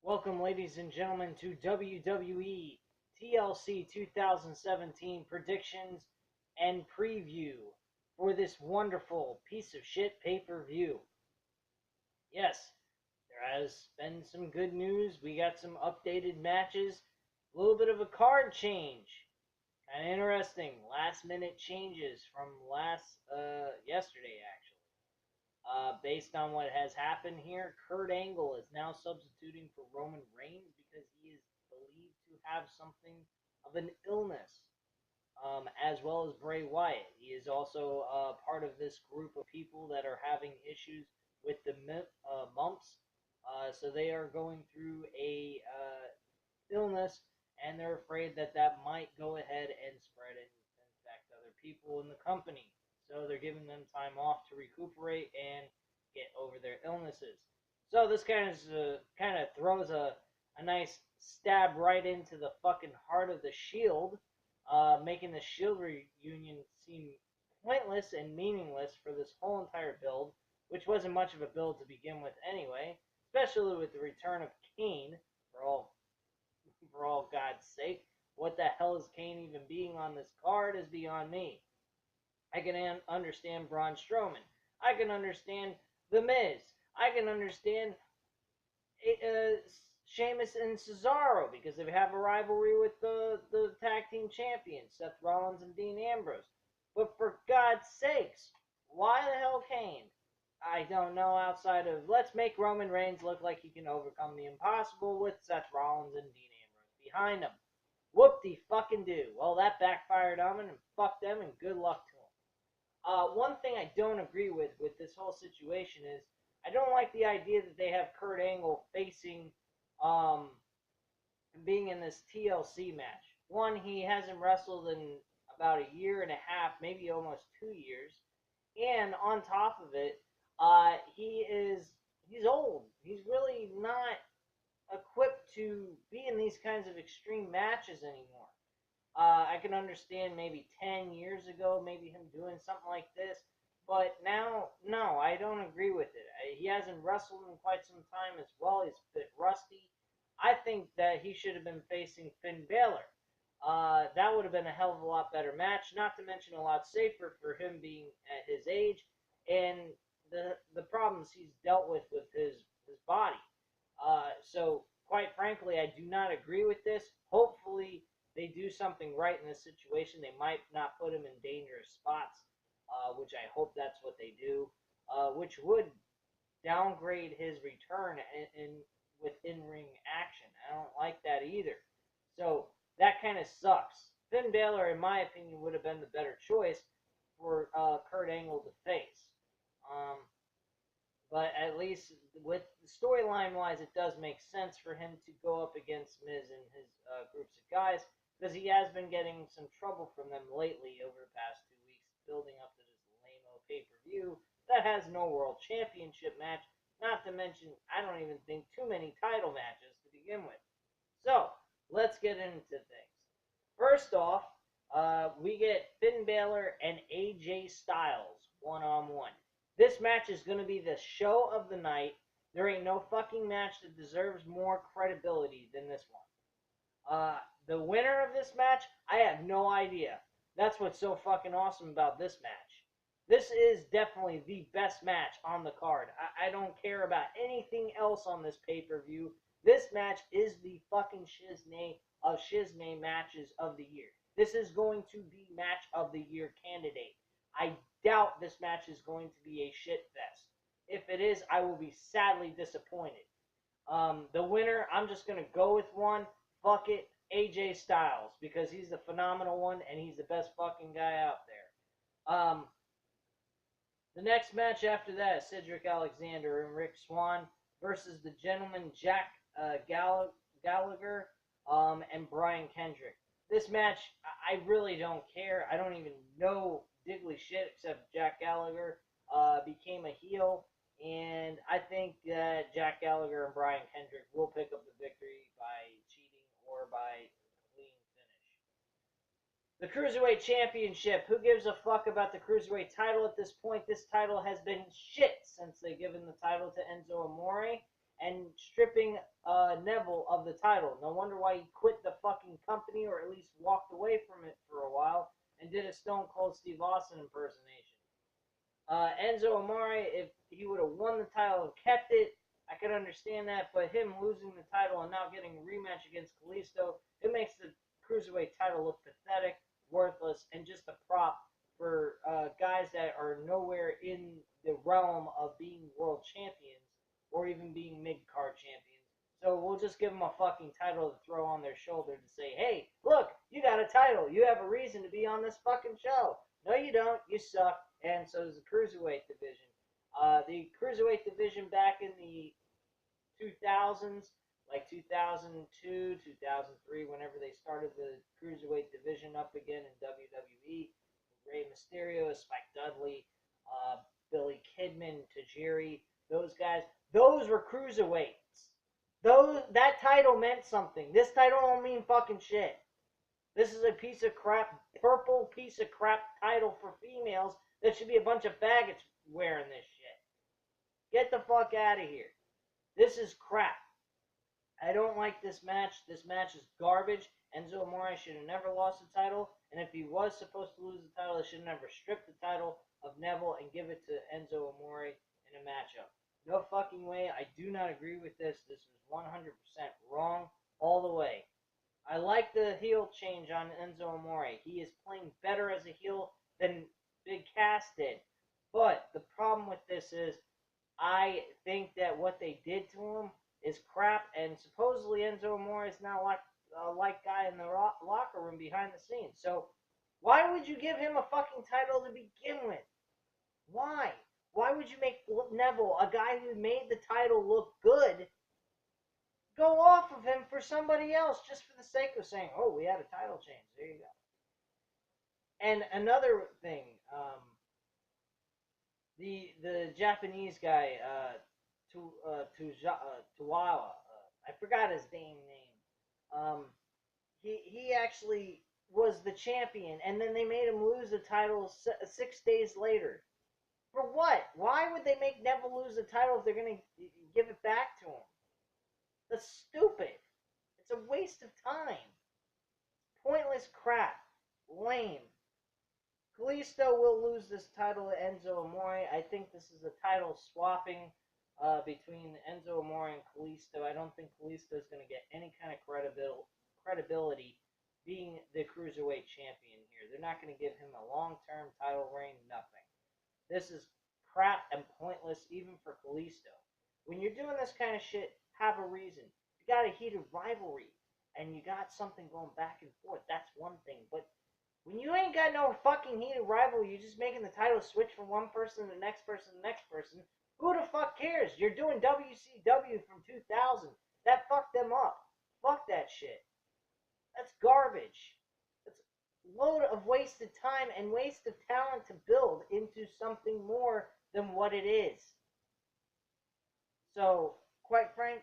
Welcome, ladies and gentlemen, to WWE TLC 2017 predictions and preview for this wonderful piece of shit pay-per-view. Yes, there has been some good news. We got some updated matches, a little bit of a card change. Kind of interesting. Last-minute changes from yesterday, actually. Based on what has happened here, Kurt Angle is now substituting for Roman Reigns because he is believed to have something of an illness, as well as Bray Wyatt. He is also part of this group of people that are having issues with the mumps, so they are going through a illness, and they're afraid that that might go ahead and spread and infect other people in the company. So they're giving them time off to recuperate and get over their illnesses. So this kind of throws a nice stab right into the fucking heart of the Shield, making the Shield reunion seem pointless and meaningless for this whole entire build, which wasn't much of a build to begin with anyway, especially with the return of Kane, for all God's sake. What the hell is Kane even being on this card is beyond me. I can understand Braun Strowman. I can understand The Miz. I can understand Sheamus and Cesaro because they have a rivalry with the tag team champions, Seth Rollins and Dean Ambrose. But for God's sakes, why the hell Kane? I don't know, outside of let's make Roman Reigns look like he can overcome the impossible with Seth Rollins and Dean Ambrose behind him. Whoop-de-fucking-do. Well, that backfired on him, and fuck them, and good luck to them. One thing I don't agree with this whole situation is I don't like the idea that they have Kurt Angle facing, being in this TLC match. One, he hasn't wrestled in about a year and a half, maybe almost 2 years, and on top of it, he's old. He's really not equipped to be in these kinds of extreme matches anymore. I can understand maybe 10 years ago, maybe him doing something like this. But now, no, I don't agree with it. He hasn't wrestled in quite some time as well. He's a bit rusty. I think that he should have been facing Finn Balor. That would have been a hell of a lot better match, not to mention a lot safer for him being at his age and the problems he's dealt with his body. So, quite frankly, I do not agree with this. Hopefully, they do something right in this situation. They might not put him in dangerous spots, which I hope that's what they do, which would downgrade his return with in-ring action. I don't like that either. So that kind of sucks. Finn Balor, in my opinion, would have been the better choice for Kurt Angle to face. But at least with storyline-wise, it does make sense for him to go up against Miz and his groups of guys, because he has been getting some trouble from them lately over the past 2 weeks, building up to this lame-o pay-per-view that has no World Championship match, not to mention, I don't even think too many title matches to begin with. So, let's get into things. First off, we get Finn Balor and AJ Styles one-on-one. This match is going to be the show of the night. There ain't no fucking match that deserves more credibility than this one. The winner of this match, I have no idea. That's what's so fucking awesome about this match. This is definitely the best match on the card. I don't care about anything else on this pay-per-view. This match is the fucking shiznay of shiznay matches of the year. This is going to be match of the year candidate. I doubt this match is going to be a shit fest. If it is, I will be sadly disappointed. The winner, I'm just going to go with one. Fuck it. AJ Styles, because he's the phenomenal one and he's the best fucking guy out there. The next match after that is Cedric Alexander and Rick Swann versus the gentleman Jack Gallagher and Brian Kendrick. This match, I really don't care. I don't even know diddly shit except Jack Gallagher became a heel, and I think that Jack Gallagher and Brian Kendrick will pick up the victory by cheating or by clean finish. The Cruiserweight Championship. Who gives a fuck about the Cruiserweight title at this point? This title has been shit since they've given the title to Enzo Amore. and stripping Neville of the title. No wonder why he quit the fucking company, or at least walked away from it for a while and did a Stone Cold Steve Austin impersonation. Enzo Amore, if he would have won the title and kept it, I could understand that, but him losing the title and now getting a rematch against Kalisto, it makes the Cruiserweight title look pathetic, worthless, and just a prop for guys that are nowhere in the realm of being world champions or even being mid-card champions. So we'll just give them a fucking title to throw on their shoulder to say, hey, look, you got a title. You have a reason to be on this fucking show. No, you don't. You suck. And so does the Cruiserweight division. The Cruiserweight division back in the 2000s, like 2002, 2003, whenever they started the Cruiserweight division up again in WWE, Rey Mysterio, Spike Dudley, Billy Kidman, Tajiri, those guys, those were Cruiserweights. That title meant something. This title don't mean fucking shit. This is a piece of crap, purple piece of crap title for females that should be a bunch of faggots wearing this shit. Get the fuck out of here. This is crap. I don't like this match. This match is garbage. Enzo Amore should have never lost the title, and if he was supposed to lose the title, they should have never stripped the title of Neville and give it to Enzo Amore in a matchup. No fucking way. I do not agree with this. This was 100% wrong all the way. I like the heel change on Enzo Amore. He is playing better as a heel than Big Cass did. But the problem with this is I think that what they did to him is crap, and supposedly Enzo Amore is now like a like guy in the locker room behind the scenes. So why would you give him a fucking title to begin with? Why? Why would you make Neville, a guy who made the title look good, go off of him for somebody else just for the sake of saying, oh, we had a title change. There you go. And another thing, the Japanese guy, Tuwawa, I forgot his damn name. He actually was the champion, and then they made him lose the title 6 days later. For what? Why would they make Neville lose the title if they're going to give it back to him? That's stupid. It's a waste of time. Pointless crap. Lame. Kalisto will lose this title to Enzo Amore. I think this is a title swapping between Enzo Amore and Kalisto. I don't think Kalisto is going to get any kind of credibility being the Cruiserweight champion here. They're not going to give him a long-term title reign, nothing. This is crap and pointless even for Kalisto. When you're doing this kind of shit, have a reason. You got a heated rivalry, and you got something going back and forth. That's one thing. But when you ain't got no fucking heated rivalry, you're just making the title switch from one person to the next person to the next person. Who the fuck cares? You're doing WCW from 2000. That fucked them up. Fuck that shit. That's garbage. That's a load of wasted time and wasted talent to build into something more than what it is. So, quite frank,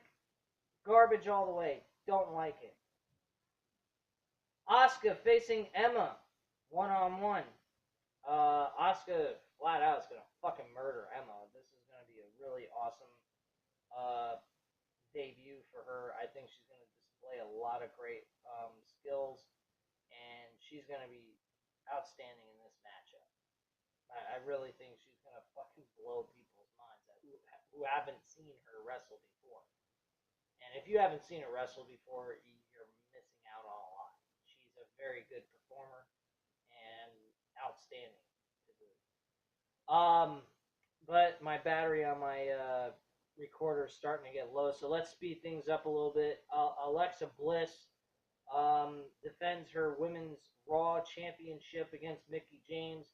garbage all the way. Don't like it. Asuka facing Emma, one-on-one. Asuka flat out is gonna fucking murder Emma. This is gonna be a really awesome debut for her. I think she's gonna display a lot of great skills, and she's gonna be outstanding in this matchup. I really think she's gonna fucking blow people's minds who haven't seen her wrestle before. And if you haven't seen her wrestle before, you're missing out on a lot. She's a very good performer and outstanding to boot. But my battery on my recorder is starting to get low, so let's speed things up a little bit. Alexa Bliss defends her Women's Raw Championship against Mickie James.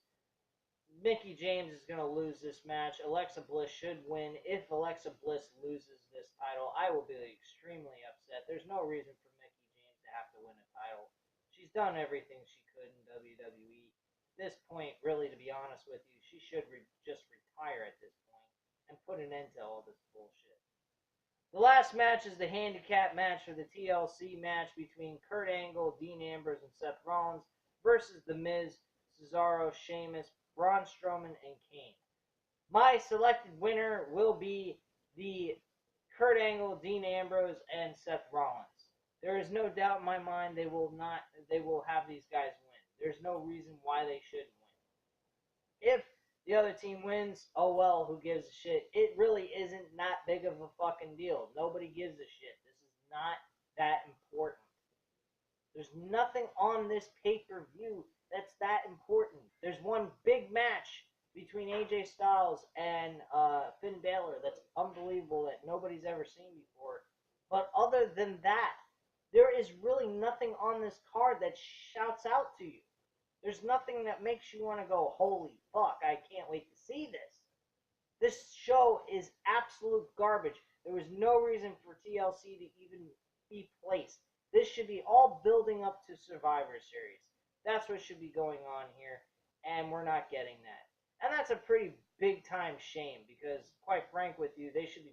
Mickie James is going to lose this match. Alexa Bliss should win. If Alexa Bliss loses this title, I will be extremely upset. There's no reason for Mickie James to have to win a title. She's done everything she could in WWE. At this point, really, to be honest with you, she should just retire at this point and put an end to all this bullshit. The last match is the handicap match for the TLC match between Kurt Angle, Dean Ambrose, and Seth Rollins versus The Miz, Cesaro, Sheamus, Braun Strowman, and Kane. My selected winner will be the Kurt Angle, Dean Ambrose, and Seth Rollins. There is no doubt in my mind they will have these guys win. There's no reason why they shouldn't win. If the other team wins, oh well, who gives a shit? It really isn't that big of a fucking deal. Nobody gives a shit. This is not that important. There's nothing on this pay-per-view that's that important. There's one big match between AJ Styles and Finn Balor that's unbelievable that nobody's ever seen before. But other than that, there is really nothing on this card that shouts out to you. There's nothing that makes you want to go, holy fuck, I can't wait to see this. This show is absolute garbage. There was no reason for TLC to even be placed. This should be all building up to Survivor Series. That's what should be going on here, and we're not getting that. And that's a pretty big-time shame because, quite frank with you, they should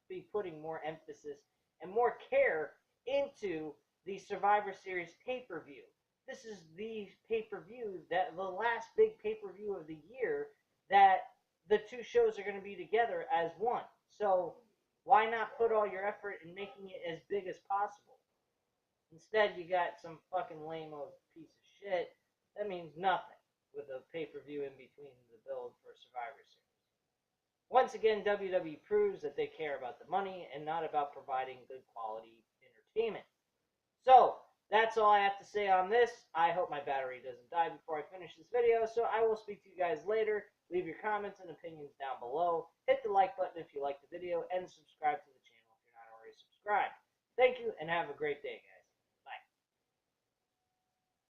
be putting more emphasis and more care into the Survivor Series pay-per-view. This is the pay-per-view, that the last big pay-per-view of the year, that the two shows are going to be together as one. So why not put all your effort in making it as big as possible? Instead, you got some fucking lame-o piece of shit that means nothing with a pay-per-view in between the build for Survivor Series. Once again, WWE proves that they care about the money and not about providing good quality entertainment. So, that's all I have to say on this. I hope my battery doesn't die before I finish this video, so I will speak to you guys later. Leave your comments and opinions down below. Hit the like button if you liked the video, and subscribe to the channel if you're not already subscribed. Thank you, and have a great day, guys.